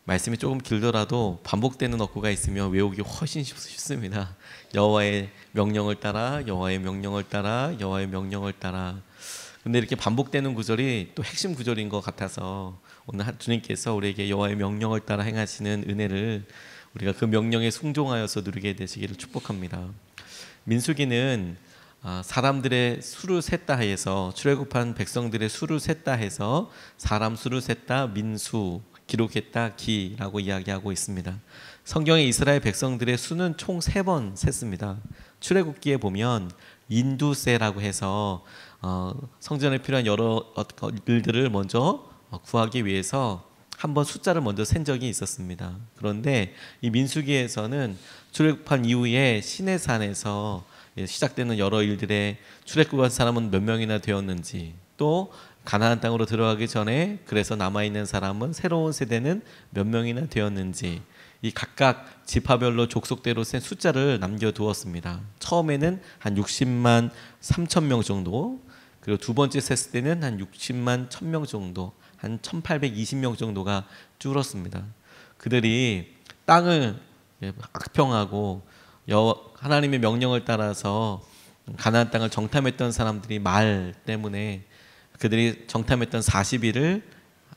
말씀이 조금 길더라도 반복되는 어구가 있으면 외우기 훨씬 쉽습니다. 여호와의 명령을 따라, 여호와의 명령을 따라, 여호와의 명령을 따라. 근데 이렇게 반복되는 구절이 또 핵심 구절인 것 같아서 오늘 주님께서 우리에게 여호와의 명령을 따라 행하시는 은혜를 우리가 그 명령에 순종하여서 누리게 되시기를 축복합니다. 민수기는 사람들의 수를 셌다 해서, 출애굽한 백성들의 수를 셌다 해서 사람 수를 셌다 민수, 기록했다 기라고 이야기하고 있습니다. 성경에 이스라엘 백성들의 수는 총 3번 셌습니다. 출애굽기에 보면 인두세라고 해서 성전에 필요한 여러 일들을 먼저 구하기 위해서 한번 숫자를 먼저 센 적이 있었습니다. 그런데 이 민수기에서는 출애굽한 이후에 시내산에서 시작되는 여러 일들에 출애굽한 사람은 몇 명이나 되었는지, 또 가나안 땅으로 들어가기 전에 그래서 남아있는 사람은 새로운 세대는 몇 명이나 되었는지, 이 각각 지파별로 족속대로 센 숫자를 남겨두었습니다. 처음에는 한 60만 3천 명 정도, 그리고 두 번째 셌을 때는 한 60만 1,000명 정도, 한 1,820명 정도가 줄었습니다. 그들이 땅을 악평하고 하나님의 명령을 따라서 가나안 땅을 정탐했던 사람들이 말 때문에 그들이 정탐했던 40일을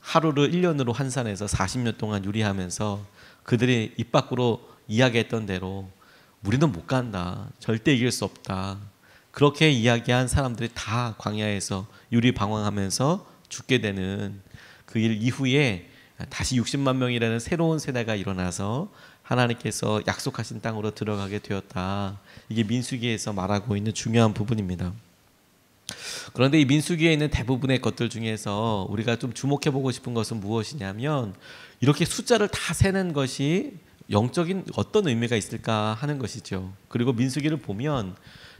하루를 1년으로 환산해서 40년 동안 유리하면서 그들이 입 밖으로 이야기했던 대로 우리는 못 간다, 절대 이길 수 없다, 그렇게 이야기한 사람들이 다 광야에서 유리방황하면서 죽게 되는 그 일 이후에 다시 60만 명이라는 새로운 세대가 일어나서 하나님께서 약속하신 땅으로 들어가게 되었다. 이게 민수기에서 말하고 있는 중요한 부분입니다. 그런데 이 민수기에 있는 대부분의 것들 중에서 우리가 좀 주목해보고 싶은 것은 무엇이냐면, 이렇게 숫자를 다 세는 것이 영적인 어떤 의미가 있을까 하는 것이죠. 그리고 민수기를 보면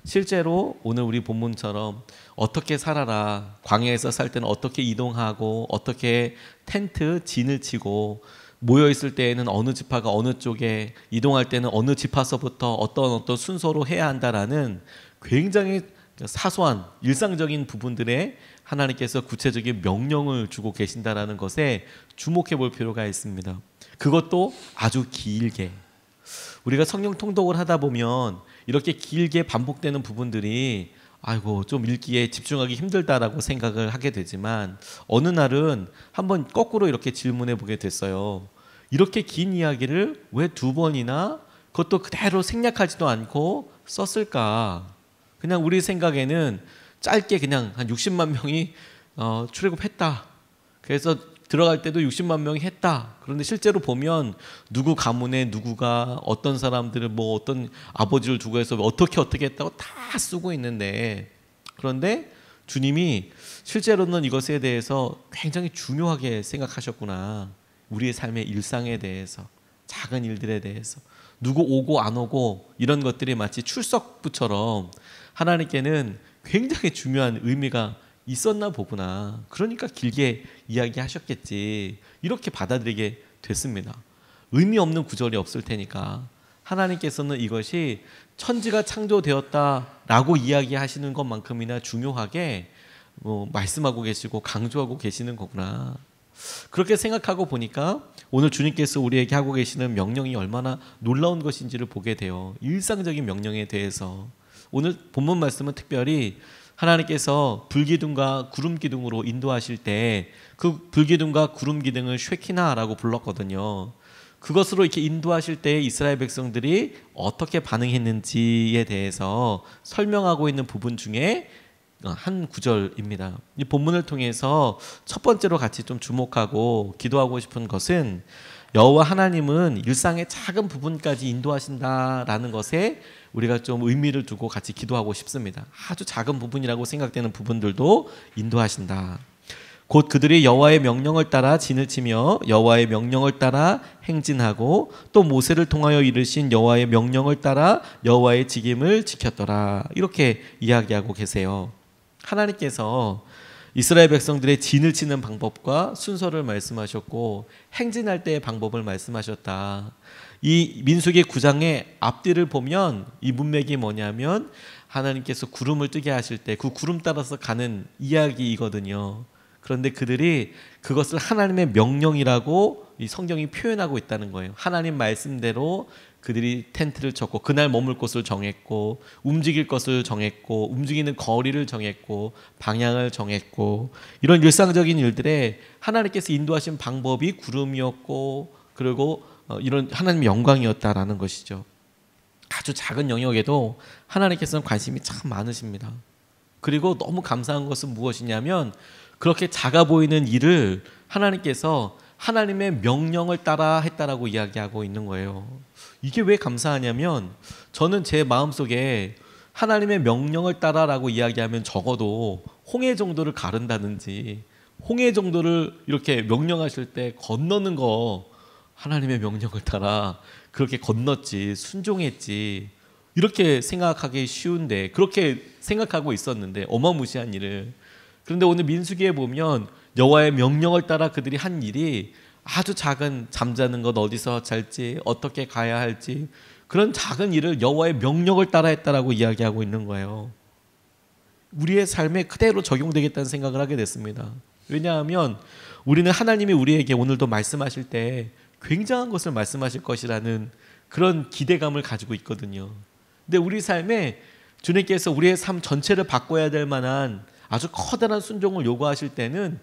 실제로 오늘 우리 본문처럼 어떻게 살아라, 광야에서 살 때는 어떻게 이동하고 어떻게 텐트 진을 치고 모여 있을 때에는 어느 지파가 어느 쪽에, 이동할 때는 어느 지파서부터 어떤 순서로 해야 한다라는 굉장히 사소한 일상적인 부분들에 하나님께서 구체적인 명령을 주고 계신다라는 것에 주목해 볼 필요가 있습니다. 그것도 아주 길게. 우리가 성경 통독을 하다 보면 이렇게 길게 반복되는 부분들이 아이고 좀 읽기에 집중하기 힘들다라고 생각을 하게 되지만, 어느 날은 한번 거꾸로 이렇게 질문해 보게 됐어요. 이렇게 긴 이야기를 왜 2번이나 그것도 그대로 생략하지도 않고 썼을까? 그냥 우리 생각에는 짧게 그냥 한 60만 명이 출애굽했다, 그래서 들어갈 때도 60만 명이 했다. 그런데 실제로 보면 누구 가문에 누구가 어떤 사람들을 뭐 어떤 아버지를 두고 해서 어떻게 했다고 다 쓰고 있는데, 그런데 주님이 실제로는 이것에 대해서 굉장히 중요하게 생각하셨구나. 우리의 삶의 일상에 대해서, 작은 일들에 대해서, 누구 오고 안 오고 이런 것들이 마치 출석부처럼 하나님께는 굉장히 중요한 의미가 있었나 보구나. 그러니까 길게 이야기하셨겠지. 이렇게 받아들이게 됐습니다. 의미 없는 구절이 없을 테니까 하나님께서는 이것이 천지가 창조되었다라고 이야기하시는 것만큼이나 중요하게 말씀하고 계시고 강조하고 계시는 거구나. 그렇게 생각하고 보니까 오늘 주님께서 우리에게 하고 계시는 명령이 얼마나 놀라운 것인지를 보게 돼요. 일상적인 명령에 대해서. 오늘 본문 말씀은 특별히 하나님께서 불기둥과 구름기둥으로 인도하실 때 그 불기둥과 구름기둥을 쉐키나라고 불렀거든요. 그것으로 이렇게 인도하실 때 이스라엘 백성들이 어떻게 반응했는지에 대해서 설명하고 있는 부분 중에 한 구절입니다. 이 본문을 통해서 첫 번째로 같이 좀 주목하고 기도하고 싶은 것은, 여호와 하나님은 일상의 작은 부분까지 인도하신다라는 것에 우리가 좀 의미를 두고 같이 기도하고 싶습니다. 아주 작은 부분이라고 생각되는 부분들도 인도하신다. 곧 그들이 여호와의 명령을 따라 진을 치며 여호와의 명령을 따라 행진하고 또 모세를 통하여 이르신 여호와의 명령을 따라 여호와의 직임을 지켰더라. 이렇게 이야기하고 계세요. 하나님께서 이스라엘 백성들의 진을 치는 방법과 순서를 말씀하셨고 행진할 때의 방법을 말씀하셨다. 이 민수기 9장의 앞뒤를 보면 이 문맥이 뭐냐면 하나님께서 구름을 뜨게 하실 때 그 구름 따라서 가는 이야기이거든요. 그런데 그들이 그것을 하나님의 명령이라고 이 성경이 표현하고 있다는 거예요. 하나님 말씀대로 그들이 텐트를 쳤고 그날 머물 곳을 정했고 움직일 것을 정했고 움직이는 거리를 정했고 방향을 정했고 이런 일상적인 일들에 하나님께서 인도하신 방법이 구름이었고 그리고 이런 하나님의 영광이었다라는 것이죠. 아주 작은 영역에도 하나님께서는 관심이 참 많으십니다. 그리고 너무 감사한 것은 무엇이냐면 그렇게 작아 보이는 일을 하나님께서 하나님의 명령을 따라 했다라고 이야기하고 있는 거예요. 이게 왜 감사하냐면 저는 제 마음속에 하나님의 명령을 따라라고 이야기하면 적어도 홍해 정도를 가른다든지 홍해 정도를 이렇게 명령하실 때 건너는 거 하나님의 명령을 따라 그렇게 건넜지 순종했지 이렇게 생각하기 쉬운데 그렇게 생각하고 있었는데 어마무시한 일을 그런데 오늘 민수기에 보면 여호와의 명령을 따라 그들이 한 일이 아주 작은 잠자는 것 어디서 잘지 어떻게 가야 할지 그런 작은 일을 여호와의 명령을 따라 했다라고 이야기하고 있는 거예요. 우리의 삶에 그대로 적용되겠다는 생각을 하게 됐습니다. 왜냐하면 우리는 하나님이 우리에게 오늘도 말씀하실 때 굉장한 것을 말씀하실 것이라는 그런 기대감을 가지고 있거든요. 근데 우리 삶에 주님께서 우리의 삶 전체를 바꿔야 될 만한 아주 커다란 순종을 요구하실 때는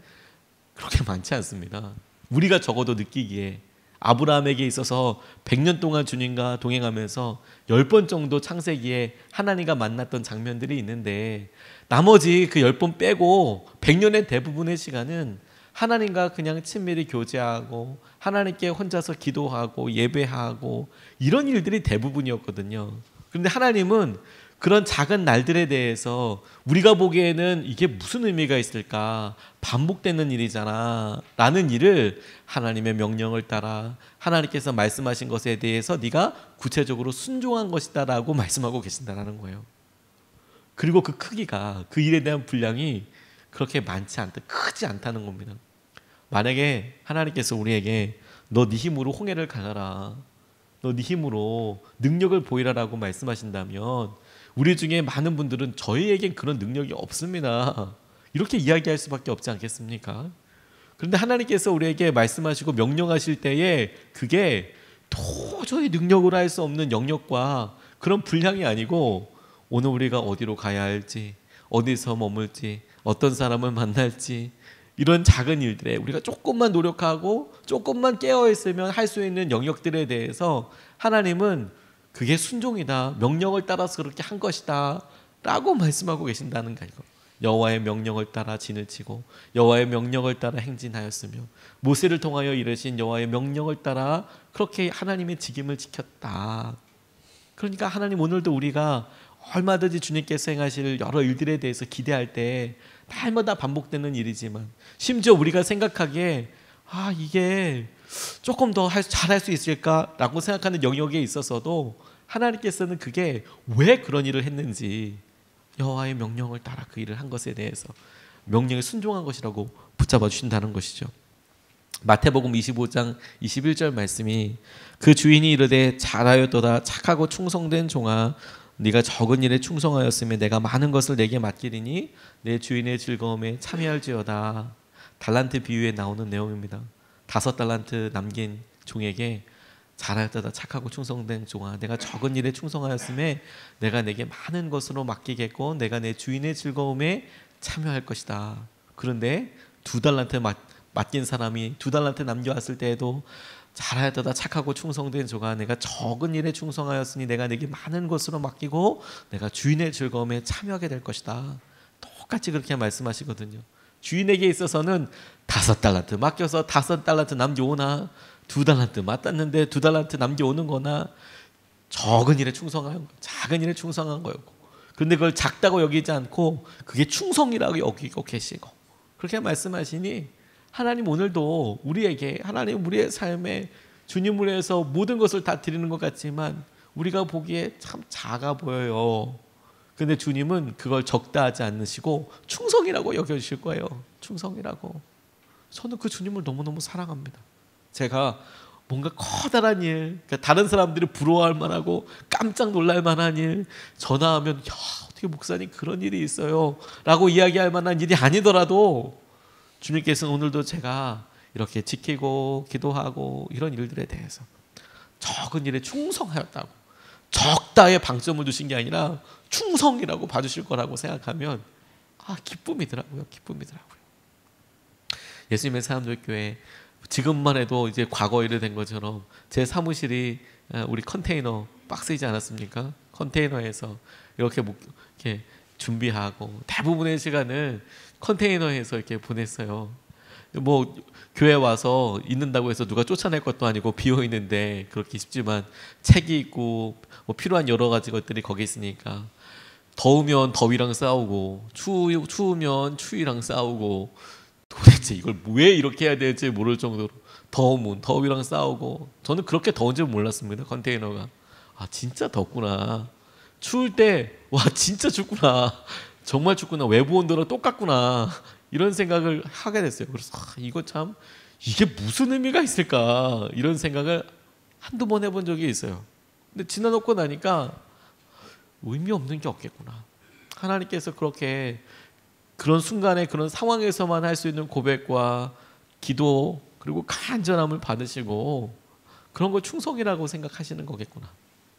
그렇게 많지 않습니다. 우리가 적어도 느끼기에 아브라함에게 있어서 100년 동안 주님과 동행하면서 10번 정도 창세기에 하나님과 만났던 장면들이 있는데 나머지 그 10번 빼고 100년의 대부분의 시간은 하나님과 그냥 친밀히 교제하고 하나님께 혼자서 기도하고 예배하고 이런 일들이 대부분이었거든요. 그런데 하나님은 그런 작은 날들에 대해서 우리가 보기에는 이게 무슨 의미가 있을까? 반복되는 일이잖아 라는 일을 하나님의 명령을 따라 하나님께서 말씀하신 것에 대해서 네가 구체적으로 순종한 것이다 라고 말씀하고 계신다는 거예요. 그리고 그 크기가 그 일에 대한 분량이 그렇게 많지 않다, 크지 않다는 겁니다. 만약에 하나님께서 우리에게 너 네 힘으로 홍해를 가라, 너 네 힘으로 능력을 보이라라고 말씀하신다면 우리 중에 많은 분들은 저희에겐 그런 능력이 없습니다 이렇게 이야기할 수밖에 없지 않겠습니까? 그런데 하나님께서 우리에게 말씀하시고 명령하실 때에 그게 도저히 능력으로 할 수 없는 영역과 그런 분량이 아니고 오늘 우리가 어디로 가야 할지 어디서 머물지 어떤 사람을 만날지 이런 작은 일들에 우리가 조금만 노력하고 조금만 깨어있으면 할 수 있는 영역들에 대해서 하나님은 그게 순종이다, 명령을 따라서 그렇게 한 것이다 라고 말씀하고 계신다는 거예요. 여호와의 명령을 따라 진을 치고 여호와의 명령을 따라 행진하였으며 모세를 통하여 이르신 여호와의 명령을 따라 그렇게 하나님의 직임을 지켰다. 그러니까 하나님 오늘도 우리가 얼마든지 주님께서 행하실 여러 일들에 대해서 기대할 때 날마다 반복되는 일이지만 심지어 우리가 생각하기에 이게 조금 더 잘할 수 있을까라고 생각하는 영역에 있어서도 하나님께서는 그게 왜 그런 일을 했는지 여호와의 명령을 따라 그 일을 한 것에 대해서 명령에 순종한 것이라고 붙잡아 주신다는 것이죠. 마태복음 25장 21절 말씀이 그 주인이 이르되 잘하였도다 착하고 충성된 종아 네가 적은 일에 충성하였으며 내가 많은 것을 내게 맡기리니 내 주인의 즐거움에 참여할지어다. 달란트 비유에 나오는 내용입니다. 5달란트 남긴 종에게 잘하였다 착하고 충성된 종아 내가 적은 일에 충성하였음에 내가 내게 많은 것으로 맡기겠고 내가 내 주인의 즐거움에 참여할 것이다. 그런데 2달란트 맡긴 사람이 2달란트 남겨왔을 때에도 잘하였다 착하고 충성된 종아 내가 적은 일에 충성하였으니 내가 내게 많은 것으로 맡기고 내가 주인의 즐거움에 참여하게 될 것이다. 똑같이 그렇게 말씀하시거든요. 주인에게 있어서는 5달란트 맡겨서 5달란트 남겨오나 2달란트 맡았는데 2달란트 남겨오는 거나 적은 일에 충성한 거, 작은 일에 충성한 거였고 그런데 그걸 작다고 여기지 않고 그게 충성이라고 여기고 계시고 그렇게 말씀하시니 하나님 오늘도 우리에게 하나님 우리의 삶에 주님을 위해서 모든 것을 다 드리는 것 같지만 우리가 보기에 참 작아 보여요. 그런데 주님은 그걸 적다 하지 않으시고 충성이라고 여겨주실 거예요. 충성이라고. 저는 그 주님을 너무너무 사랑합니다. 제가 뭔가 커다란 일, 그러니까 다른 사람들이 부러워할 만하고 깜짝 놀랄 만한 일 전화하면 야 어떻게 목사님 그런 일이 있어요 라고 이야기할 만한 일이 아니더라도 주님께서는 오늘도 제가 이렇게 지키고 기도하고 이런 일들에 대해서 적은 일에 충성하였다고, 적다에 방점을 두신 게 아니라 충성이라고 봐주실 거라고 생각하면 기쁨이더라고요. 기쁨이더라고요. 예수님의 사람들교회 지금만 해도 이제 과거 일이 된 것처럼 제 사무실이 우리 컨테이너 박스이지 않았습니까? 컨테이너에서 이렇게 준비하고 대부분의 시간을 컨테이너에서 이렇게 보냈어요. 뭐 교회 와서 있는다고 해서 누가 쫓아낼 것도 아니고 비어 있는데 그렇게 쉽지만 책이 있고 뭐 필요한 여러 가지 것들이 거기 있으니까 더우면 더위랑 싸우고 추우면 추위랑 싸우고 도대체 이걸 왜 이렇게 해야 될지 모를 정도로 더우면 더위랑 싸우고 저는 그렇게 더운지 몰랐습니다. 컨테이너가 진짜 덥구나. 추울 때 와 진짜 춥구나. 정말 춥구나. 외부 온도랑 똑같구나. 이런 생각을 하게 됐어요. 그래서 이거 참 이게 무슨 의미가 있을까 이런 생각을 한두 번 해본 적이 있어요. 근데 지나놓고 나니까 의미 없는 게 없겠구나. 하나님께서 그렇게 그런 순간에 그런 상황에서만 할 수 있는 고백과 기도 그리고 간절함을 받으시고 그런 걸 충성이라고 생각하시는 거겠구나.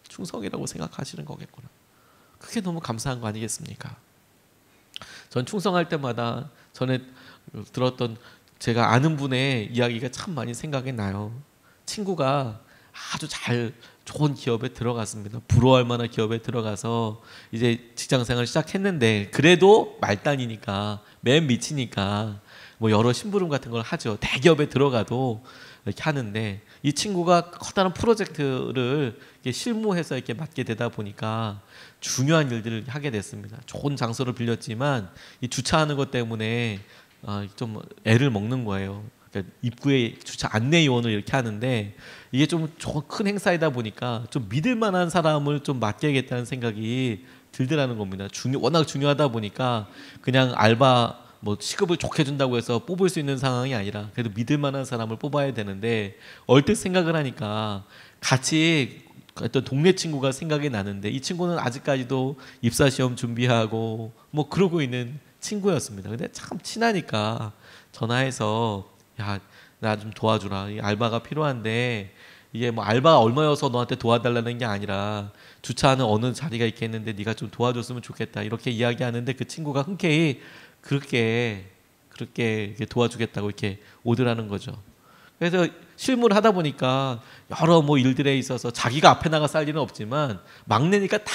충성이라고 생각하시는 거겠구나. 그게 너무 감사한 거 아니겠습니까? 전 충성할 때마다 전에 들었던 제가 아는 분의 이야기가 참 많이 생각이 나요. 친구가 아주 좋은 기업에 들어갔습니다. 부러워할 만한 기업에 들어가서 이제 직장생활을 시작했는데 그래도 말단이니까 맨 밑이니까 뭐 여러 심부름 같은 걸 하죠. 대기업에 들어가도 이렇게 하는데 이 친구가 커다란 프로젝트를 이렇게 실무해서 이렇게 맡게 되다 보니까 중요한 일들을 하게 됐습니다. 좋은 장소를 빌렸지만 이 주차하는 것 때문에 좀 애를 먹는 거예요. 그러니까 입구에 주차 안내 요원을 이렇게 하는데 이게 좀 큰 행사이다 보니까 좀 믿을 만한 사람을 좀 맡겨야겠다는 생각이 들더라는 겁니다. 워낙 중요하다 보니까 그냥 알바 뭐 시급을 좋게 준다고 해서 뽑을 수 있는 상황이 아니라 그래도 믿을 만한 사람을 뽑아야 되는데 얼뜻 생각을 하니까 같이 어떤 동네 친구가 생각이 나는데 이 친구는 아직까지도 입사시험 준비하고 뭐 그러고 있는 친구였습니다. 근데 참 친하니까 전화해서 야, 나 좀 도와주라. 이 알바가 필요한데 이게 뭐 알바가 얼마여서 너한테 도와달라는 게 아니라 주차하는 어느 자리가 있겠는데 네가 좀 도와줬으면 좋겠다. 이렇게 이야기하는데 그 친구가 흔쾌히 그렇게 도와주겠다고 이렇게 오더라는 거죠. 그래서 실무를 하다 보니까 여러 뭐 일들에 있어서 자기가 앞에 나가 쌀 일은 없지만 막내니까 다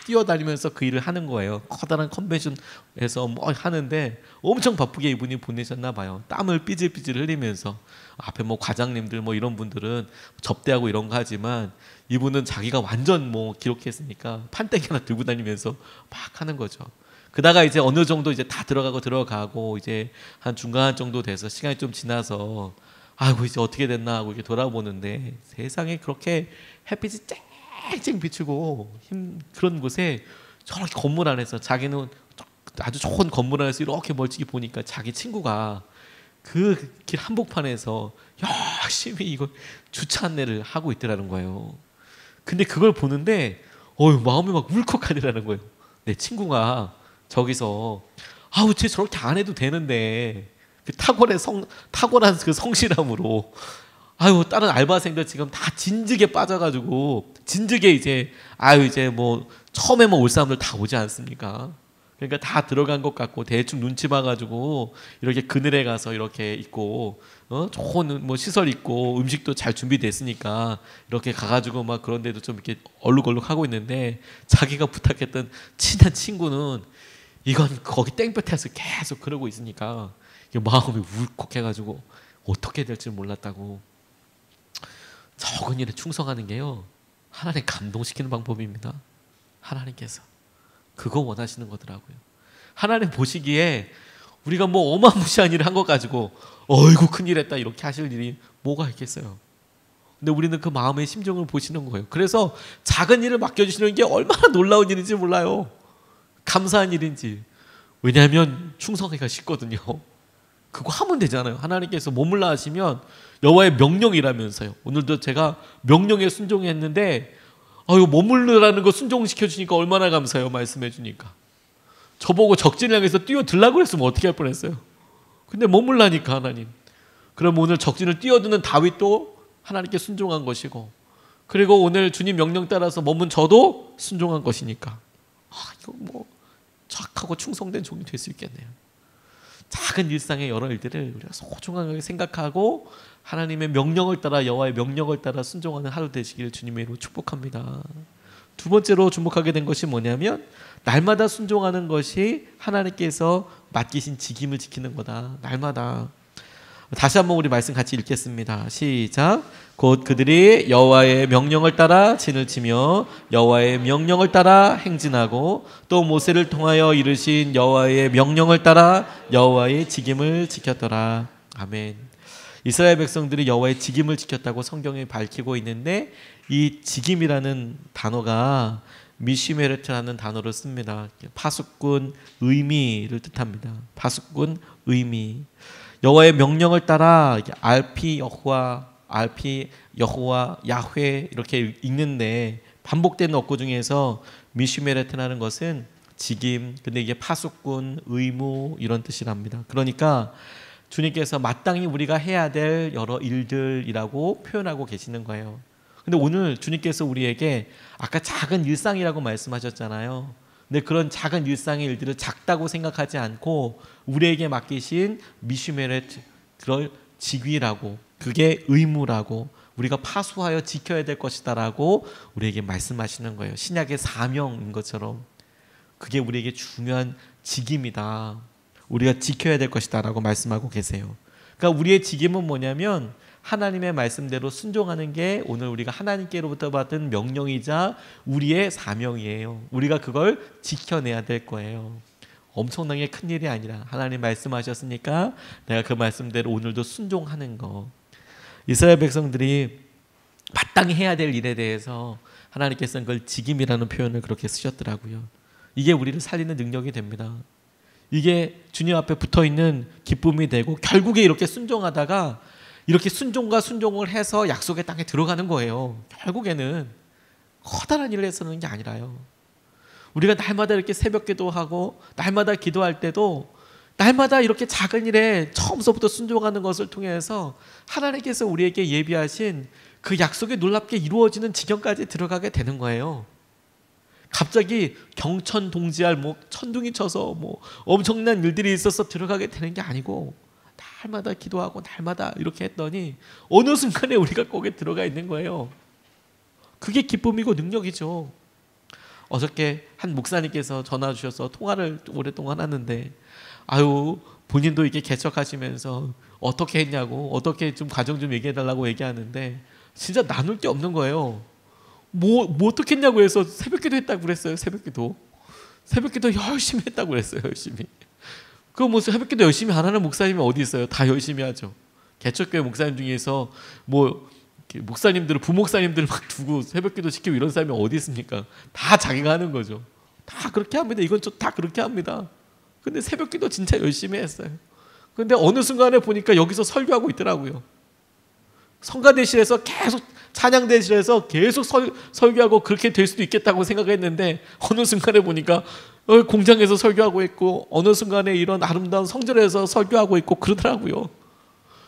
뛰어다니면서 그 일을 하는 거예요. 커다란 컨벤션에서 뭐 하는데 엄청 바쁘게 이분이 보내셨나 봐요. 땀을 삐질삐질 흘리면서 앞에 뭐 과장님들 뭐 이런 분들은 접대하고 이런 거 하지만 이분은 자기가 완전 뭐 기록했으니까 판때기 하나 들고 다니면서 막 하는 거죠. 그다가 이제 어느 정도 이제 다 들어가고 이제 한 중간 정도 돼서 시간이 좀 지나서 아이고 이제 어떻게 됐나 하고 이렇게 돌아보는데 세상에 그렇게 햇빛이 쨍쨍 비추고 그런 곳에 저렇게 건물 안에서 자기는 아주 좋은 건물 안에서 이렇게 멀찍이 보니까 자기 친구가 그 길 한복판에서 열심히 이거 주차 안내를 하고 있더라는 거예요. 근데 그걸 보는데 마음이 막 울컥하더라는 거예요. 내 친구가 저기서 쟤 저렇게 안 해도 되는데 그 탁월한 그 성실함으로 다른 알바생들 지금 다 진즉에 빠져가지고 진즉에 이제 뭐 처음에 올 사람들 다 오지 않습니까? 그러니까 다 들어간 것 같고 대충 눈치 봐가지고 이렇게 그늘에 가서 이렇게 있고 좋은 뭐 시설 있고 음식도 잘 준비됐으니까 이렇게 가가지고 막 그런데도 좀 이렇게 얼룩얼룩 하고 있는데 자기가 부탁했던 친한 친구는 이건 거기 땡볕에서 계속 그러고 있으니까 마음이 울컥해가지고 어떻게 될지 몰랐다고. 적은 일에 충성하는 게요 하나님 감동시키는 방법입니다. 하나님께서 그거 원하시는 거더라고요. 하나님 보시기에 우리가 뭐 어마무시한 일을 한 것 가지고 어이구 큰일 했다 이렇게 하실 일이 뭐가 있겠어요. 근데 우리는 그 마음의 심정을 보시는 거예요. 그래서 작은 일을 맡겨주시는 게 얼마나 놀라운 일인지 몰라요. 감사한 일인지. 왜냐하면 충성하기가 쉽거든요. 그거 하면 되잖아요. 하나님께서 머물라 하시면 여호와의 명령이라면서요. 오늘도 제가 명령에 순종했는데 머물르라는 거 순종시켜 주니까 얼마나 감사해요. 말씀해 주니까. 저보고 적진을 향해서 뛰어들라고 했으면 어떻게 할 뻔했어요. 근데 머물라니까 하나님. 그럼 오늘 적진을 뛰어드는 다윗도 하나님께 순종한 것이고, 그리고 오늘 주님 명령 따라서 머문 저도 순종한 것이니까 이거 뭐 착하고 충성된 종이 될 수 있겠네요. 작은 일상의 여러 일들을 우리가 소중하게 생각하고 하나님의 명령을 따라, 여호와의 명령을 따라 순종하는 하루 되시길 주님의 이름으로 축복합니다. 두 번째로 주목하게 된 것이 뭐냐면, 날마다 순종하는 것이 하나님께서 맡기신 직임을 지키는 거다. 날마다. 다시 한번 우리 말씀 같이 읽겠습니다. 시작. 곧 그들이 여호와의 명령을 따라 진을 치며 여호와의 명령을 따라 행진하고 또 모세를 통하여 이르신 여호와의 명령을 따라 여호와의 직임을 지켰더라. 아멘. 이스라엘 백성들이 여호와의 직임을 지켰다고 성경에 밝히고 있는데, 이 직임이라는 단어가 미시메르트라는 단어를 씁니다. 파수꾼, 의미를 뜻합니다. 파수꾼, 의미. 여호와의 명령을 따라 알피 여호와, 알피 여호와, 야훼 이렇게 읽는데, 반복되는 어구 중에서 미시메레트라는 것은 직임, 근데 이게 파수꾼, 의무 이런 뜻이랍니다. 그러니까 주님께서 마땅히 우리가 해야 될 여러 일들이라고 표현하고 계시는 거예요. 근데 오늘 주님께서 우리에게 아까 작은 일상이라고 말씀하셨잖아요. 근데 그런 작은 일상의 일들을 작다고 생각하지 않고 우리에게 맡기신 미슈메렛, 그럴 직위라고, 그게 의무라고, 우리가 파수하여 지켜야 될 것이다라고 우리에게 말씀하시는 거예요. 신약의 사명인 것처럼 그게 우리에게 중요한 직임이다, 우리가 지켜야 될 것이다라고 말씀하고 계세요. 그러니까 우리의 직임은 뭐냐면 하나님의 말씀대로 순종하는 게 오늘 우리가 하나님께로부터 받은 명령이자 우리의 사명이에요. 우리가 그걸 지켜내야 될 거예요. 엄청나게 큰 일이 아니라 하나님 말씀하셨으니까 내가 그 말씀대로 오늘도 순종하는 거. 이스라엘 백성들이 마땅히 해야 될 일에 대해서 하나님께서는 그걸 직임이라는 표현을 그렇게 쓰셨더라고요. 이게 우리를 살리는 능력이 됩니다. 이게 주님 앞에 붙어있는 기쁨이 되고, 결국에 이렇게 순종하다가 이렇게 순종과 순종을 해서 약속의 땅에 들어가는 거예요. 결국에는 커다란 일을 해서는 게 아니라요. 우리가 날마다 이렇게 새벽 기도하고 날마다 기도할 때도 날마다 이렇게 작은 일에 처음서부터 순종하는 것을 통해서 하나님께서 우리에게 예비하신 그 약속이 놀랍게 이루어지는 지경까지 들어가게 되는 거예요. 갑자기 경천동지할 천둥이 쳐서 엄청난 일들이 있어서 들어가게 되는 게 아니고, 날마다 기도하고 날마다 이렇게 했더니 어느 순간에 우리가 거기에 들어가 있는 거예요. 그게 기쁨이고 능력이죠. 어저께 한 목사님께서 전화 주셔서 통화를 오랫동안 하는데, 본인도 이렇게 개척하시면서 어떻게 했냐고, 어떻게 좀 과정 좀 얘기해달라고 얘기하는데 진짜 나눌 게 없는 거예요. 뭐 어떻게 했냐고 해서 새벽기도 했다고 그랬어요. 새벽기도 열심히 했다고 그랬어요. 열심히. 새벽기도 열심히 안 하는 목사님이 어디 있어요? 다 열심히 하죠. 개척교회 목사님 중에서 목사님들을, 부목사님들을 막 두고 새벽기도 시키고 이런 사람이 어디 있습니까? 다 자기가 하는 거죠. 다 그렇게 합니다. 이건 다 그렇게 합니다. 근데 새벽기도 진짜 열심히 했어요. 근데 어느 순간에 보니까 여기서 설교하고 있더라고요. 성가대실에서 계속, 찬양대실에서 계속 설교하고 그렇게 될 수도 있겠다고 생각했는데 어느 순간에 보니까 공장에서 설교하고 있고, 어느 순간에 이런 아름다운 성전에서 설교하고 있고 그러더라고요.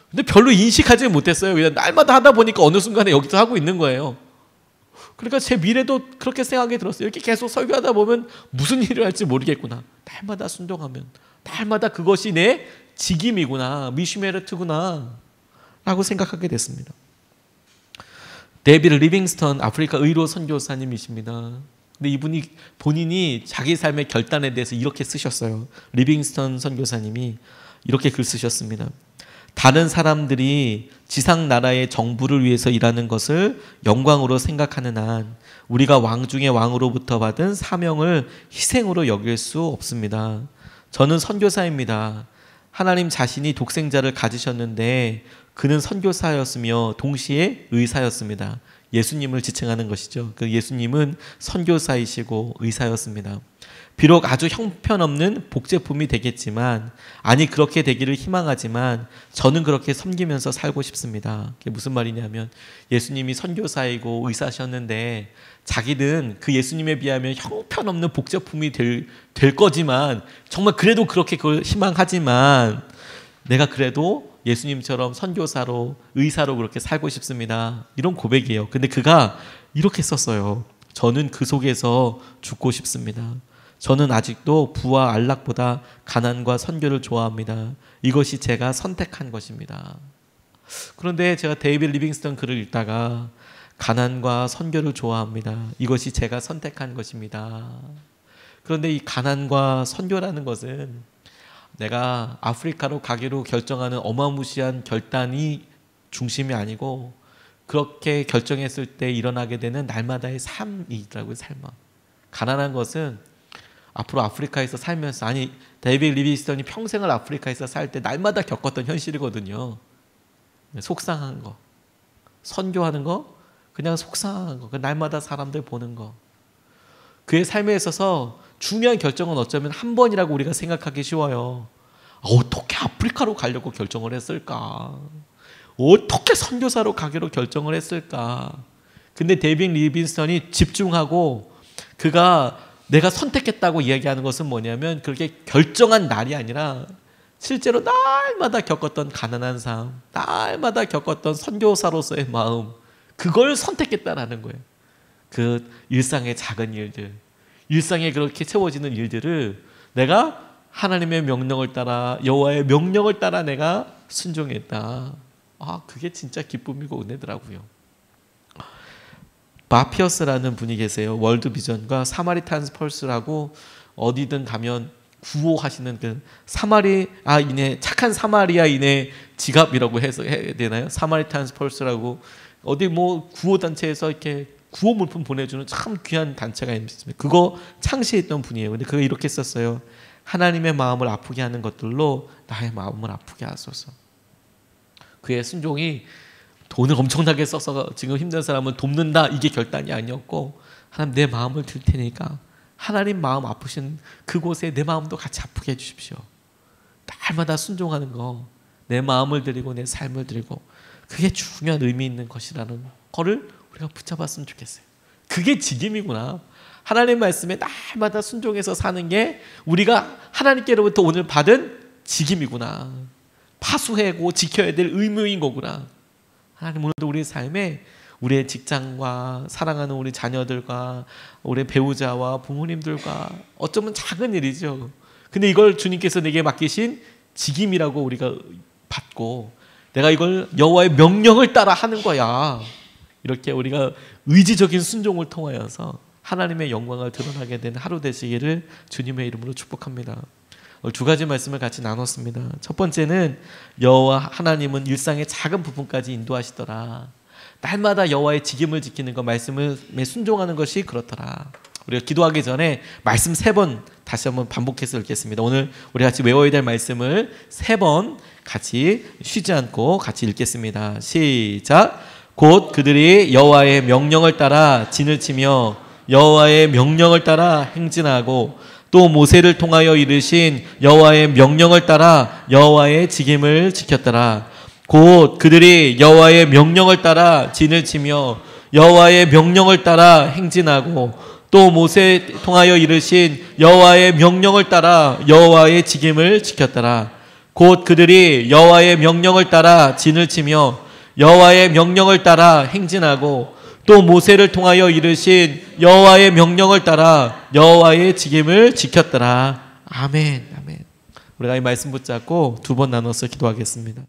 근데 별로 인식하지 못했어요. 그냥 날마다 하다 보니까 어느 순간에 여기서 하고 있는 거예요. 그러니까 제 미래도 그렇게 생각이 들었어요. 이렇게 계속 설교하다 보면 무슨 일을 할지 모르겠구나. 날마다 순종하면, 날마다 그것이 내 직임이구나, 미슈메르트구나 라고 생각하게 됐습니다. 데이비드 리빙스턴, 아프리카 의로 선교사님이십니다. 근데 이분이 본인이 자기 삶의 결단에 대해서 이렇게 쓰셨어요. 리빙스턴 선교사님이 이렇게 글 쓰셨습니다. 다른 사람들이 지상 나라의 정부를 위해서 일하는 것을 영광으로 생각하는 한 우리가 왕 중의 왕으로부터 받은 사명을 희생으로 여길 수 없습니다. 저는 선교사입니다. 하나님 자신이 독생자를 가지셨는데 그는 선교사였으며 동시에 의사였습니다. 예수님을 지칭하는 것이죠. 그 예수님은 선교사이시고 의사였습니다. 비록 아주 형편없는 복제품이 되겠지만, 아니 그렇게 되기를 희망하지만 저는 그렇게 섬기면서 살고 싶습니다. 그게 무슨 말이냐면, 예수님이 선교사이고 의사셨는데 자기는 그 예수님에 비하면 형편없는 복제품이 될 거지만, 정말 그래도 그렇게 그걸 희망하지만, 내가 그래도 예수님처럼 선교사로 의사로 그렇게 살고 싶습니다. 이런 고백이에요. 근데 그가 이렇게 썼어요. 저는 그 속에서 죽고 싶습니다. 저는 아직도 부와 안락보다 가난과 선교를 좋아합니다. 이것이 제가 선택한 것입니다. 그런데 제가 데이빗 리빙스턴 글을 읽다가 가난과 선교를 좋아합니다. 이것이 제가 선택한 것입니다. 그런데 이 가난과 선교라는 것은 내가 아프리카로 가기로 결정하는 어마무시한 결단이 중심이 아니고 그렇게 결정했을 때 일어나게 되는 날마다의 삶이더라고요. 삶은. 가난한 것은 앞으로 아프리카에서 살면서, 아니 데이빗 리빙스턴이 평생을 아프리카에서 살 때 날마다 겪었던 현실이거든요. 속상한 거, 선교하는 거, 그냥 속상한 거, 날마다 사람들 보는 거. 그의 삶에 있어서 중요한 결정은 어쩌면 한 번이라고 우리가 생각하기 쉬워요. 어떻게 아프리카로 가려고 결정을 했을까? 어떻게 선교사로 가기로 결정을 했을까? 근데 데이빗 리빙스턴이 집중하고 그가 내가 선택했다고 이야기하는 것은 뭐냐면 그렇게 결정한 날이 아니라 실제로 날마다 겪었던 가난한 삶, 날마다 겪었던 선교사로서의 마음, 그걸 선택했다라는 거예요. 그 일상의 작은 일들, 일상에 그렇게 채워지는 일들을 내가 하나님의 명령을 따라, 여호와의 명령을 따라 내가 순종했다. 그게 진짜 기쁨이고 은혜더라고요. 바피어스라는 분이 계세요. 월드비전과 사마리탄스 펄스라고 어디든 가면 구호하시는 그 사마리아인의, 착한 사마리아인의 지갑이라고 해서 해야 되나요? 사마리탄스 펄스라고 어디 뭐 구호단체에서 이렇게 구호 물품 보내주는 참 귀한 단체가 있습니다. 그거 창시했던 분이에요. 근데 그거 이렇게 썼어요. 하나님의 마음을 아프게 하는 것들로 나의 마음을 아프게 하소서. 그의 순종이 돈을 엄청나게 써서 지금 힘든 사람을 돕는다, 이게 결단이 아니었고, 하나님 내 마음을 들 테니까 하나님 마음 아프신 그곳에 내 마음도 같이 아프게 해주십시오. 날마다 순종하는 거, 내 마음을 드리고 내 삶을 드리고, 그게 중요한 의미 있는 것이라는 거를 우리가 붙잡았으면 좋겠어요. 그게 직임이구나. 하나님 말씀에 날마다 순종해서 사는 게 우리가 하나님께로부터 오늘 받은 직임이구나. 파수하고 지켜야 될 의무인 거구나. 하나님 오늘도 우리의 삶에 우리의 직장과 사랑하는 우리 자녀들과 우리 배우자와 부모님들과 어쩌면 작은 일이죠. 근데 이걸 주님께서 내게 맡기신 직임이라고 우리가 받고 내가 이걸 여호와의 명령을 따라 하는 거야. 이렇게 우리가 의지적인 순종을 통하여서 하나님의 영광을 드러나게 되는 하루 되시기를 주님의 이름으로 축복합니다. 두 가지 말씀을 같이 나눴습니다. 첫 번째는 여호와 하나님은 일상의 작은 부분까지 인도하시더라. 날마다 여호와의 직임을 지키는 것, 말씀에 순종하는 것이 그렇더라. 우리가 기도하기 전에 말씀 3번 다시 한번 반복해서 읽겠습니다. 오늘 우리 같이 외워야 될 말씀을 3번 같이 쉬지 않고 같이 읽겠습니다. 시작. 곧 그들이 여호와의 명령을 따라 진을 치며 여호와의 명령을 따라 행진하고 또 모세를 통하여 이르신 여호와의 명령을 따라 여호와의 직임을 지켰더라. 곧 그들이 여호와의 명령을 따라 진을 치며 여호와의 명령을 따라 행진하고 또 모세 통하여 이르신 여호와의 명령을 따라 여호와의 직임을 지켰더라. 곧 그들이 여호와의 명령을 따라 진을 치며 여호와의 명령을 따라 행진하고 또 모세를 통하여 이르신 여호와의 명령을 따라 여호와의 직임을 지켰더라. 아멘. 아멘. 우리가 이 말씀 붙잡고 2번 나눠서 기도하겠습니다.